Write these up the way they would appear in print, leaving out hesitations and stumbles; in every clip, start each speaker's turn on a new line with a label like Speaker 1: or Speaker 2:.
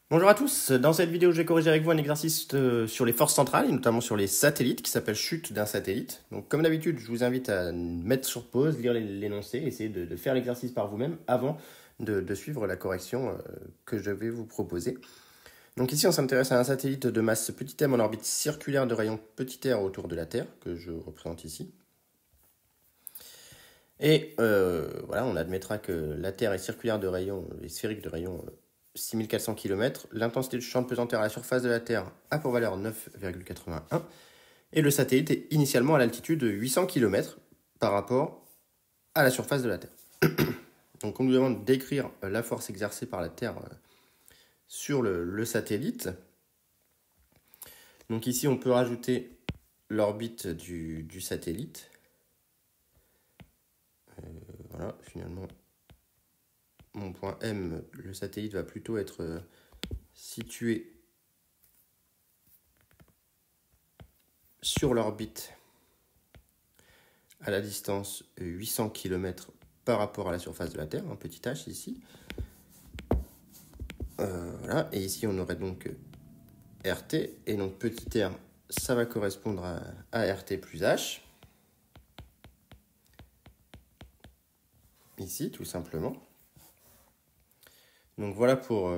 Speaker 1: Bonjour à tous, dans cette vidéo je vais corriger avec vous un exercice sur les forces centrales, et notamment sur les satellites, qui s'appelle chute d'un satellite. Donc comme d'habitude, je vous invite à mettre sur pause, lire l'énoncé, essayer de faire l'exercice par vous-même avant de suivre la correction que je vais vous proposer. Donc ici on s'intéresse à un satellite de masse petit m en orbite circulaire de rayon petit r autour de la Terre, que je représente ici. Et voilà, on admettra que la Terre est circulaire de rayon, est sphérique de rayon 6400 km. L'intensité du champ de pesanteur à la surface de la Terre a pour valeur 9,81. Et le satellite est initialement à l'altitude de 800 km par rapport à la surface de la Terre. Donc on nous demande d'écrire la force exercée par la Terre sur le satellite. Donc ici on peut rajouter l'orbite du satellite. Voilà, finalement, mon point M, le satellite va plutôt être situé sur l'orbite à la distance 800 km par rapport à la surface de la Terre, un petit h ici. Voilà, et ici on aurait donc RT, et donc petit r, ça va correspondre à RT plus H. Ici, tout simplement. Donc voilà pour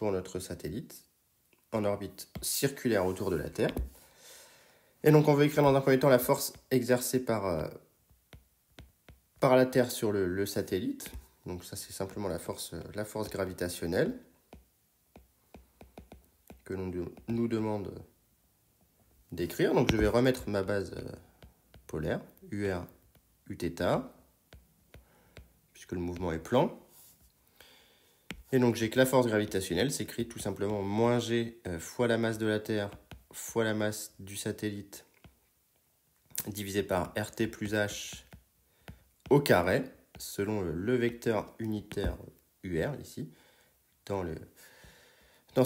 Speaker 1: notre satellite en orbite circulaire autour de la Terre. Et donc on veut écrire dans un premier temps la force exercée par la Terre sur le satellite. Donc ça c'est simplement la force gravitationnelle que l'on nous demande d'écrire. Donc je vais remettre ma base polaire, UR, Uθ, puisque le mouvement est plan. Et donc j'ai que la force gravitationnelle s'écrit tout simplement moins g fois la masse de la Terre fois la masse du satellite divisé par RT plus H au carré, selon le vecteur unitaire UR ici, dans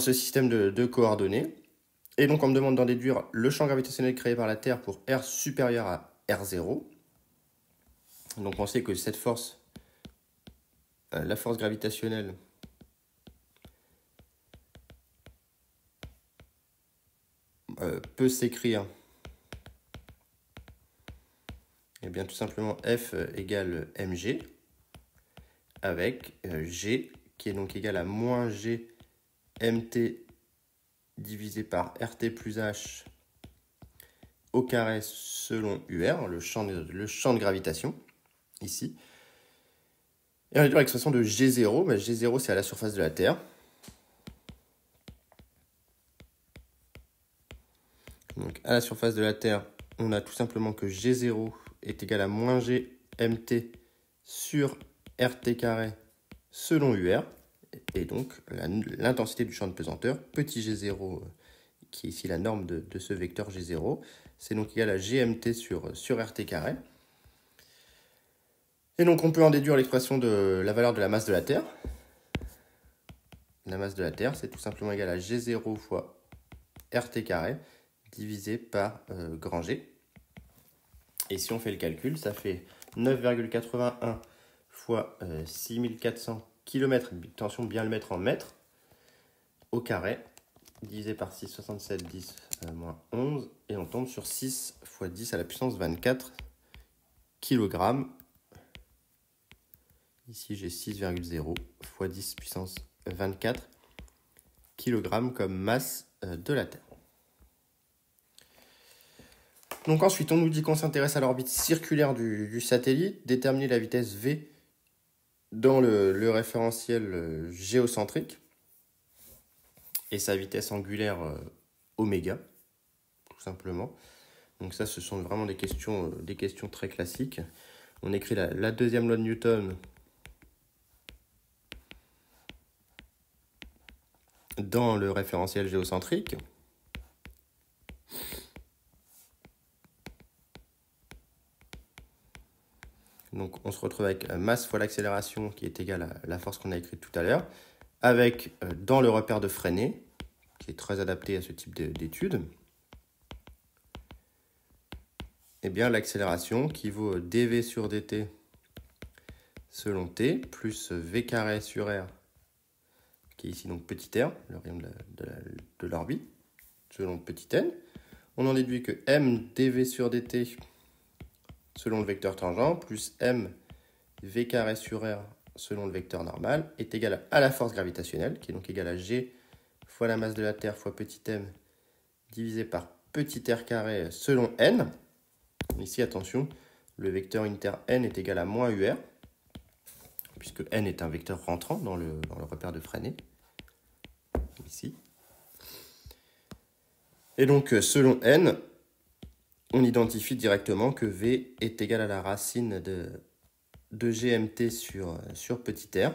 Speaker 1: ce système de coordonnées. Et donc on me demande d'en déduire le champ gravitationnel créé par la Terre pour R supérieur à R0. Donc on sait que cette force, la force gravitationnelle, peut s'écrire bien tout simplement F égale mg, avec G qui est donc égal à moins G mt divisé par RT plus H au carré selon UR, le champ de gravitation, ici. Et on va dire l'expression de G0. Ben G0, c'est à la surface de la Terre. Donc à la surface de la Terre, on a tout simplement que G0 est égal à moins G mt sur RT carré selon UR. Et donc l'intensité du champ de pesanteur, petit G0, qui est ici la norme de ce vecteur G0, c'est donc égal à GMT sur RT carré. Et donc on peut en déduire l'expression de la valeur de la masse de la Terre. La masse de la Terre, c'est tout simplement égal à G0 fois RT carré divisé par grand G. Et si on fait le calcul, ça fait 9,81 fois 6400 km, attention bien le mettre en mètres, au carré, divisé par 6, 67, 10, moins 11, et on tombe sur 6 fois 10 à la puissance 24 kg. Ici j'ai 6,0 fois 10 puissance 24 kg comme masse de la Terre. Donc ensuite, on nous dit qu'on s'intéresse à l'orbite circulaire du satellite, déterminer la vitesse v dans le référentiel géocentrique et sa vitesse angulaire oméga, tout simplement. Donc ça, ce sont vraiment des questions très classiques. On écrit la deuxième loi de Newton dans le référentiel géocentrique. Donc on se retrouve avec masse fois l'accélération qui est égale à la force qu'on a écrite tout à l'heure, avec dans le repère de Freinet, qui est très adapté à ce type d'études, eh bien l'accélération qui vaut dv sur dt selon t, plus v carré sur r qui est ici donc petit r, le rayon de l'orbite, selon petit n. On en déduit que m dv sur dt, selon le vecteur tangent, plus m v carré sur r, selon le vecteur normal, est égal à la force gravitationnelle, qui est donc égale à g fois la masse de la Terre fois petit m, divisé par petit r carré selon n. Ici, attention, le vecteur unitaire n est égal à moins UR, puisque n est un vecteur rentrant dans le repère de Freinet, ici. Et donc, selon n, on identifie directement que V est égal à la racine de GMT sur petit r,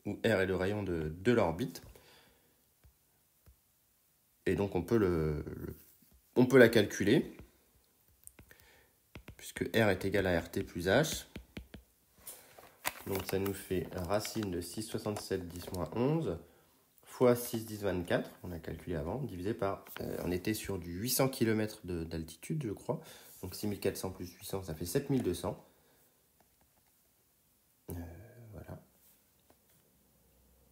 Speaker 1: où r est le rayon de l'orbite. Et donc, on peut la calculer, puisque r est égal à rt plus h. Donc ça nous fait racine de 6,67 10 moins 11 fois 6 10 24, on a calculé avant, divisé par, on était sur du 800 km d'altitude je crois, donc 6400 plus 800 ça fait 7200. Voilà.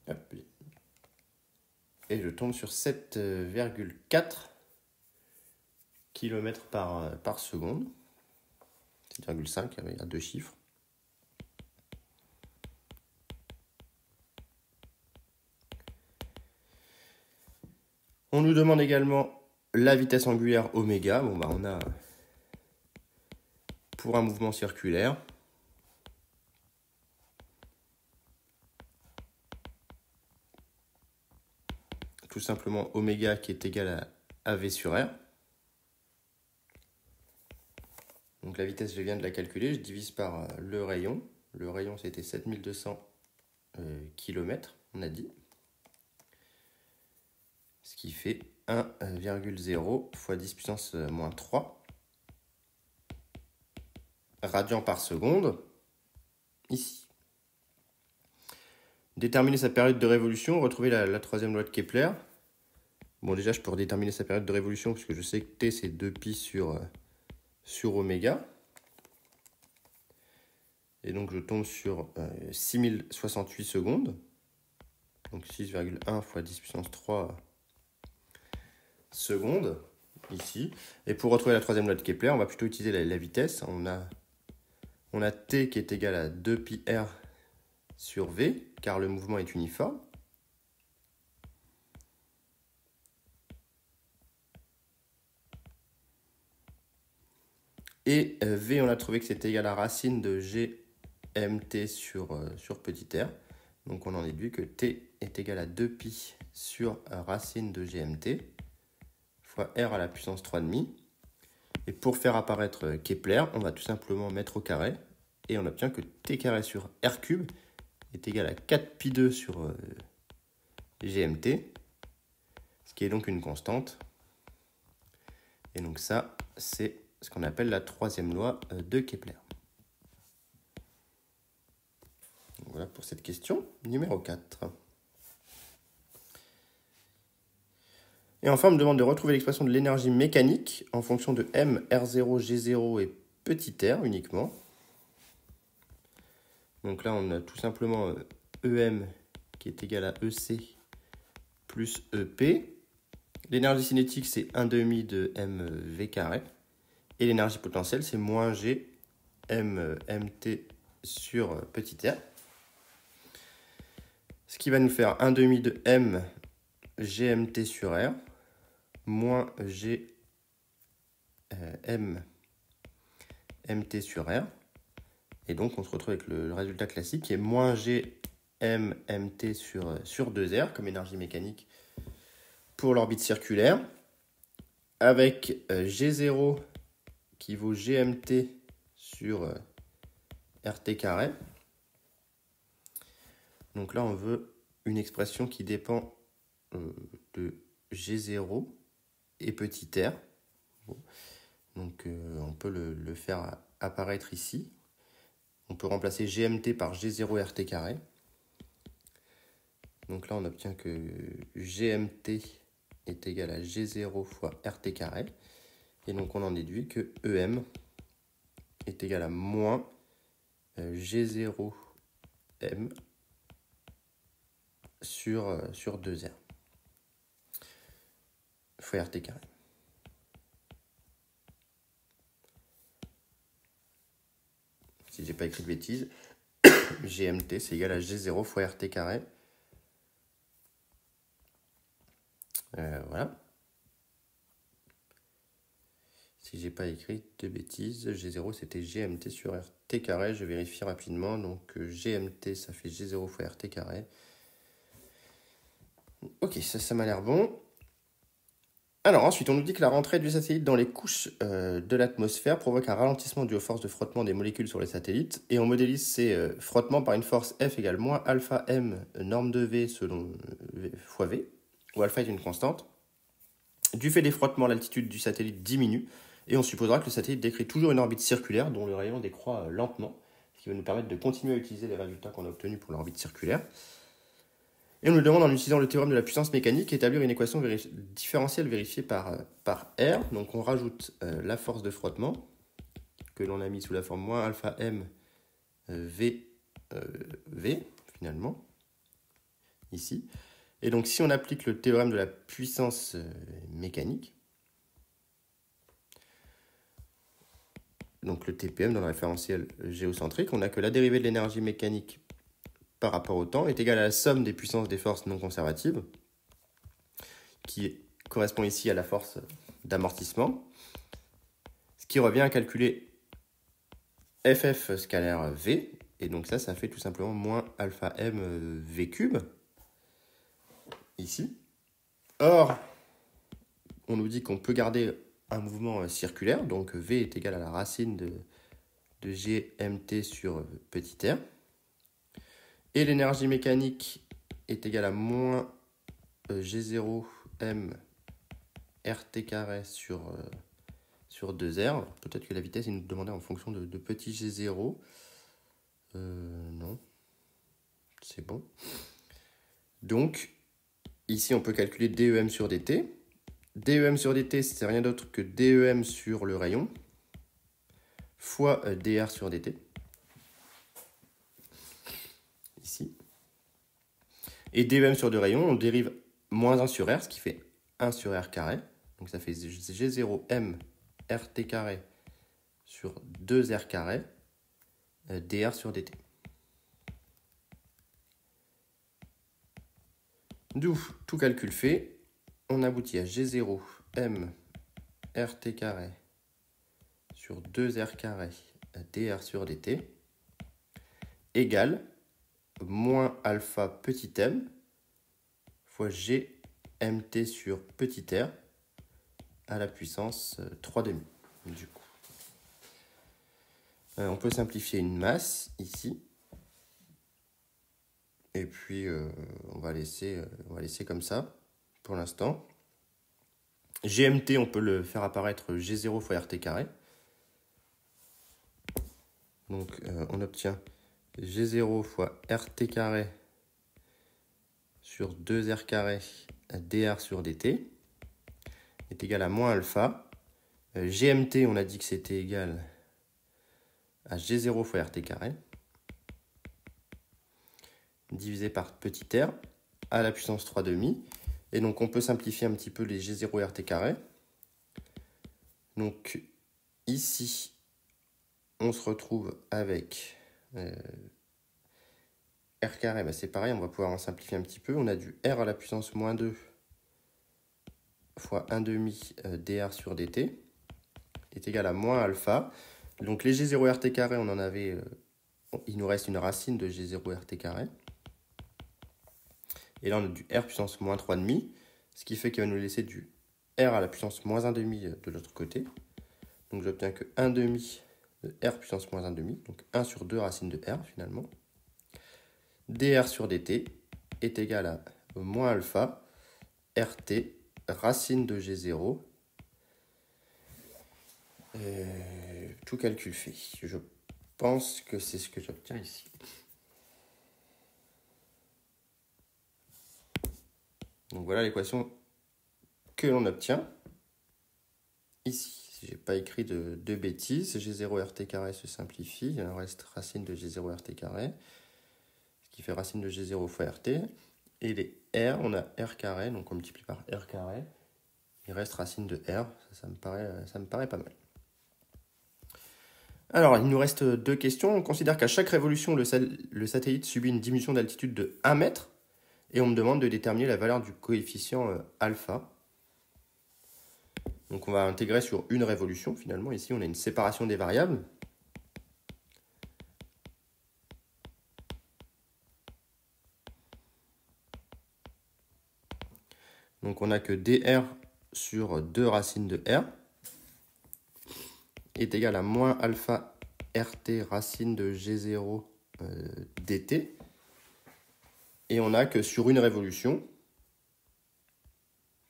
Speaker 1: Hop. Et je tombe sur 7,4 km par seconde. 7,5, il y a deux chiffres. On nous demande également la vitesse angulaire oméga. Bon, on a pour un mouvement circulaire tout simplement oméga qui est égal à V sur R. Donc la vitesse, je viens de la calculer, je divise par le rayon. Le rayon, c'était 7200 km, on a dit. Ce qui fait 1,0 fois 10 puissance moins 3 radians par seconde, ici. Déterminer sa période de révolution, retrouver la troisième loi de Kepler. Bon, déjà, je peux déterminer sa période de révolution, puisque je sais que T, c'est 2pi sur oméga. Et donc, je tombe sur 6068 secondes. Donc, 6,1 fois 10 puissance 3 secondes, ici. Et pour retrouver la troisième loi de Kepler, on va plutôt utiliser la vitesse. On a T qui est égal à 2πr sur V, car le mouvement est uniforme. Et V, on a trouvé que c'était égal à racine de GMT sur petit r. Donc on en déduit que T est égal à 2pi sur racine de GMT fois R à la puissance 3,5. Et pour faire apparaître Kepler, on va tout simplement mettre au carré. Et on obtient que T carré sur R cube est égal à 4pi2 sur GMT, ce qui est donc une constante. Et donc ça, c'est ce qu'on appelle la troisième loi de Kepler. Donc voilà pour cette question numéro 4. Et enfin, on me demande de retrouver l'expression de l'énergie mécanique en fonction de M, R0, G0 et petit r uniquement. Donc là, on a tout simplement EM qui est égal à EC plus EP. L'énergie cinétique, c'est 1,5 de mv carré. Et l'énergie potentielle, c'est moins G mt sur petit r. Ce qui va nous faire 1,5 de m gmt sur r moins g mt sur r. Et donc, on se retrouve avec le résultat classique qui est moins g mt sur 2r comme énergie mécanique pour l'orbite circulaire, avec G0 qui vaut GMT sur RT carré. Donc là, on veut une expression qui dépend de G0 et petit r. Bon. Donc on peut le faire apparaître ici. On peut remplacer GMT par G0 RT carré. Donc là, on obtient que GMT est égal à G0 fois RT carré. Et donc, on en déduit que EM est égal à moins G0M sur 2R fois RT carré. Si j'ai pas écrit de bêtises, GMT c'est égal à G0 fois RT carré. Voilà. Si j'ai pas écrit de bêtises, G0 c'était GMT sur RT carré. Je vérifie rapidement. Donc GMT ça fait G0 fois RT carré. Ok, ça m'a l'air bon. Alors ensuite, on nous dit que la rentrée du satellite dans les couches de l'atmosphère provoque un ralentissement dû aux forces de frottement des molécules sur les satellites. Et on modélise ces frottements par une force F égale moins alpha m norme de V selon fois V, où alpha est une constante. Du fait des frottements, l'altitude du satellite diminue. Et on supposera que le satellite décrit toujours une orbite circulaire dont le rayon décroît lentement, ce qui va nous permettre de continuer à utiliser les résultats qu'on a obtenus pour l'orbite circulaire. Et on nous demande en utilisant le théorème de la puissance mécanique d'établir une équation différentielle vérifiée par R. Donc on rajoute la force de frottement que l'on a mis sous la forme moins alpha m v finalement ici. Et donc si on applique le théorème de la puissance mécanique, donc le TPM dans le référentiel géocentrique, on a que la dérivée de l'énergie mécanique par rapport au temps est égale à la somme des puissances des forces non conservatives, qui correspond ici à la force d'amortissement, ce qui revient à calculer FF scalaire V, et donc ça fait tout simplement moins alpha m V cube, ici. Or, on nous dit qu'on peut garder un mouvement circulaire, donc V est égal à la racine de GMT sur petit r. Et l'énergie mécanique est égale à moins G0 m RT carré sur 2R. Peut-être que la vitesse est nous demandée en fonction de petit G0. Non, c'est bon. Donc, ici, on peut calculer DEM sur DT. DEM sur DT, c'est rien d'autre que DEM sur le rayon fois DR sur DT. Ici. Et DEM sur 2 rayons, on dérive moins 1 sur R, ce qui fait 1 sur R carré. Donc ça fait G0M RT carré sur 2R carré DR sur DT. D'où, tout calcul fait, on aboutit à G0M RT carré sur 2R carré DR sur DT égale moins alpha petit m fois GMT sur petit r à la puissance 3,5 du coup. On peut simplifier une masse ici. Et puis on va laisser comme ça pour l'instant. GMT, on peut le faire apparaître G0 fois RT carré. Donc on obtient G0 fois RT carré sur 2R carré DR sur DT est égal à moins alpha. GMT, on a dit que c'était égal à G0 fois RT carré divisé par petit r à la puissance 3,5. Et donc on peut simplifier un petit peu les G0 et RT carré. Donc ici, on se retrouve avec R carré, c'est pareil, on va pouvoir en simplifier un petit peu. On a du R à la puissance moins 2 fois 1,5 dr sur dt est égal à moins alpha. Donc les G0 RT carré, on en avait, il nous reste une racine de G0 RT carré. Et là, on a du R puissance moins 3,5, ce qui fait qu'il va nous laisser du R à la puissance moins 1,5 de l'autre côté. Donc j'obtiens que 1,5 de R puissance moins 1,5, donc 1 sur 2 racine de R finalement. dr sur dt est égal à moins alpha RT racine de G0. Tout calcul fait. Je pense que c'est ce que j'obtiens ici. Donc voilà l'équation que l'on obtient ici. Si je n'ai pas écrit de bêtises, G0 RT carré se simplifie. Il en reste racine de G0 RT carré, ce qui fait racine de G0 fois RT. Et les R, on a R carré, donc on multiplie par R carré. Il reste racine de R, ça me paraît pas mal. Alors, il nous reste 2 questions. On considère qu'à chaque révolution, le satellite subit une diminution d'altitude de 1 mètre. Et on me demande de déterminer la valeur du coefficient alpha. Donc on va intégrer sur une révolution finalement. Ici, on a une séparation des variables. Donc on a que dr sur 2 racines de r est égal à moins alpha rt racine de g0 dt. Et on a que sur une révolution,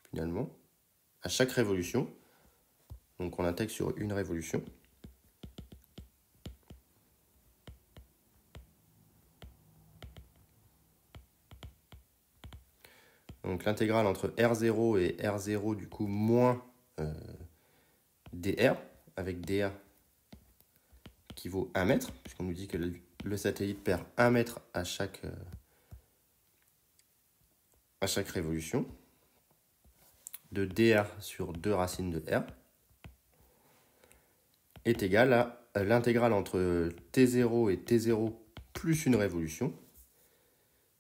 Speaker 1: finalement, à chaque révolution, donc on intègre sur une révolution, donc l'intégrale entre R0 et R0 du coup moins dr, avec dr qui vaut 1 mètre, puisqu'on nous dit que le satellite perd 1 mètre à chaque révolution, de dr sur 2 racines de r, est égal à l'intégrale entre t0 et t0 plus une révolution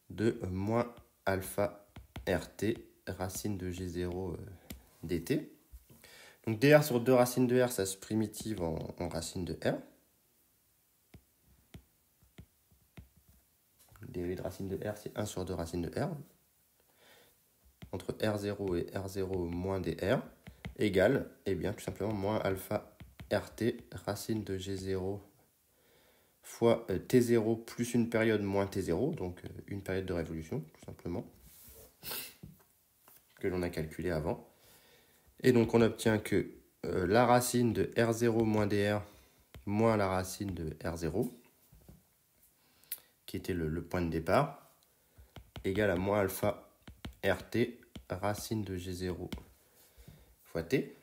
Speaker 1: de moins alpha rt racine de g0 dt. Donc dr sur 2 racines de r, ça se primitive en racine de r. Le dérivé de racine de r, c'est 1 sur 2 racine de r. Entre R0 et R0 moins dr égale, eh bien, tout simplement, moins alpha rt racine de g0 fois t0 plus une période moins t0, donc une période de révolution, tout simplement, que l'on a calculé avant. Et donc, on obtient que la racine de R0 moins dr moins la racine de R0, qui était le point de départ, égale à moins alpha rt racine de g0 fois t.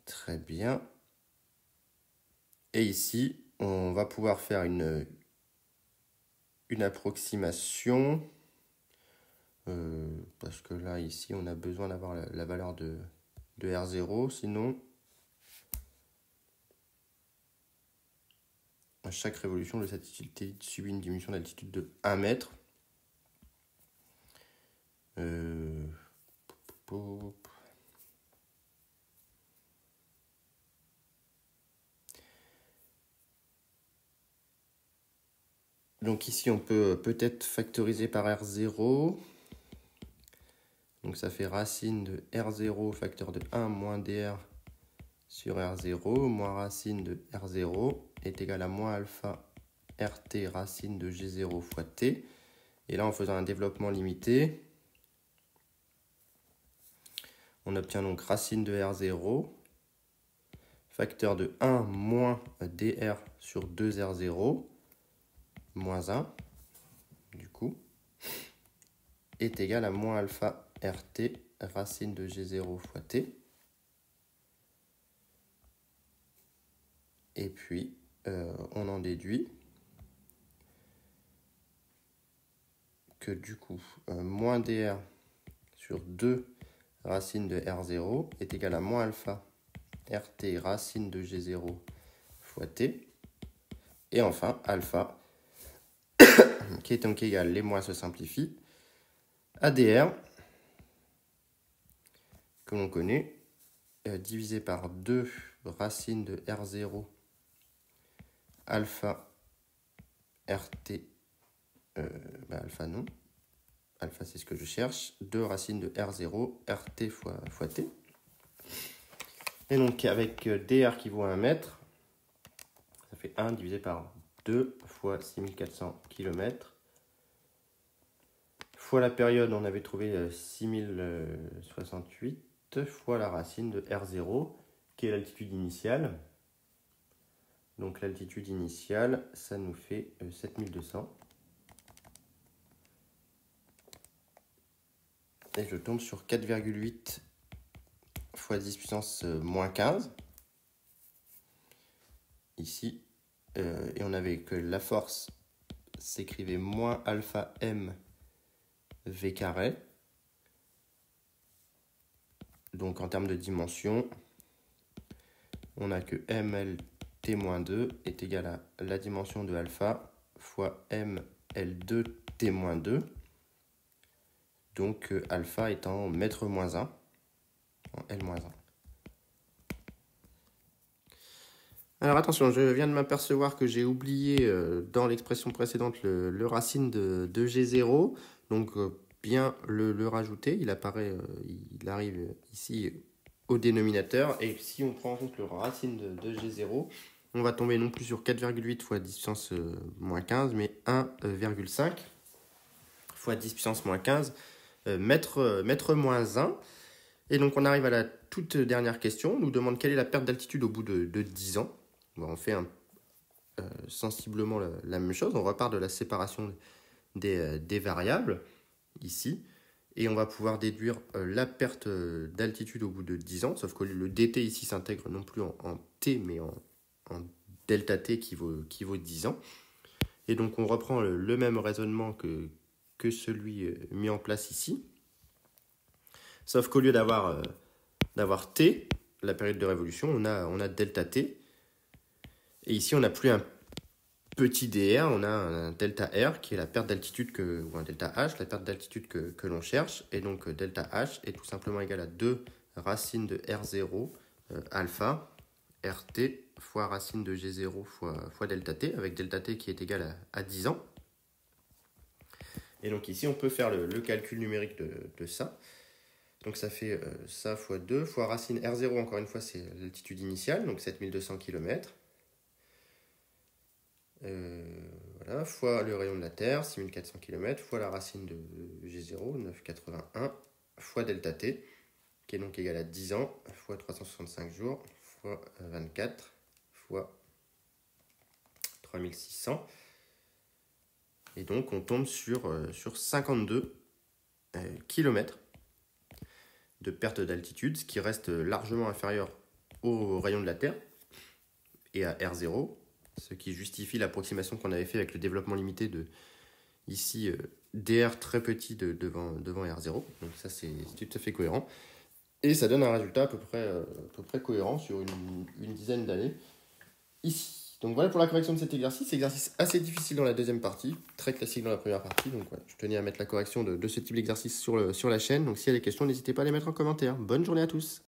Speaker 1: Très bien. Et ici, on va pouvoir faire une approximation, parce que là, ici, on a besoin d'avoir la valeur de R0, sinon, à chaque révolution, le satellite subit une diminution d'altitude de 1 mètre. Donc ici, on peut peut-être factoriser par R0. Donc ça fait racine de R0 facteur de 1 moins dr sur R0 moins racine de R0 est égal à moins alpha RT racine de G0 fois T. Et là, en faisant un développement limité, on obtient donc racine de R0 facteur de 1 moins dr sur 2R0 moins 1, du coup, est égal à moins alpha RT racine de G0 fois T. Et puis, on en déduit que du coup, moins dr sur 2 racine de R0 est égal à moins alpha RT racine de G0 fois T. Et enfin, alpha, qui est donc égal, les moins se simplifient, à dr, que l'on connaît, divisé par 2 racine de R0 alpha RT, alpha non, alpha c'est ce que je cherche, 2 racines de R0 RT fois T. Et donc avec dr qui vaut 1 mètre, ça fait 1 divisé par 2 fois 6400 km, fois la période, on avait trouvé 6068, fois la racine de R0, qui est l'altitude initiale. Donc l'altitude initiale, ça nous fait 7200. Et je tombe sur 4,8 fois 10 puissance moins 15. Ici, et on avait que la force s'écrivait moins alpha m v carré. Donc en termes de dimension, on a que mlt-2 est égal à la dimension de alpha fois ml2t-2. Donc alpha est en mètre moins 1, en L-1. Alors attention, je viens de m'apercevoir que j'ai oublié dans l'expression précédente le racine de G0. Donc bien le rajouter, il apparaît, il arrive ici au dénominateur. Et si on prend en compte le racine de G0, on va tomber non plus sur 4,8 fois 10 puissance moins 15, mais 1,5 fois 10 puissance moins 15 mètre moins 1. Et donc on arrive à la toute dernière question. On nous demande quelle est la perte d'altitude au bout de 10 ans. Bon, on fait sensiblement la même chose. On repart de la séparation des variables ici. Et on va pouvoir déduire la perte d'altitude au bout de 10 ans. Sauf que le dt ici s'intègre non plus en t, mais en delta t qui vaut 10 ans. Et donc on reprend le même raisonnement que celui mis en place ici. Sauf qu'au lieu d'avoir t, la période de révolution, on a delta t. Et ici, on n'a plus un petit dr, on a un delta r qui est la perte d'altitude, ou un delta h, la perte d'altitude que l'on cherche. Et donc, delta h est tout simplement égal à 2 racine de r0 alpha rt fois racine de g0 fois delta t, avec delta t qui est égal à 10 ans. Et donc ici, on peut faire le calcul numérique de ça. Donc ça fait ça fois 2 fois racine R0, encore une fois, c'est l'altitude initiale, donc 7200 km. Voilà, fois le rayon de la Terre, 6400 km, fois la racine de G0, 981, fois delta T, qui est donc égal à 10 ans, fois 365 jours, fois 24, fois 3600. Et donc on tombe sur 52 km de perte d'altitude, ce qui reste largement inférieur au rayon de la Terre et à R0, ce qui justifie l'approximation qu'on avait fait avec le développement limité de ici dr très petit devant R0. Donc ça c'est tout à fait cohérent. Et ça donne un résultat à peu près cohérent sur une dizaine d'années ici. Donc voilà pour la correction de cet exercice assez difficile dans la deuxième partie, très classique dans la première partie. Donc voilà, je tenais à mettre la correction de ce type d'exercice sur la chaîne. Donc s'il y a des questions, n'hésitez pas à les mettre en commentaire. Bonne journée à tous.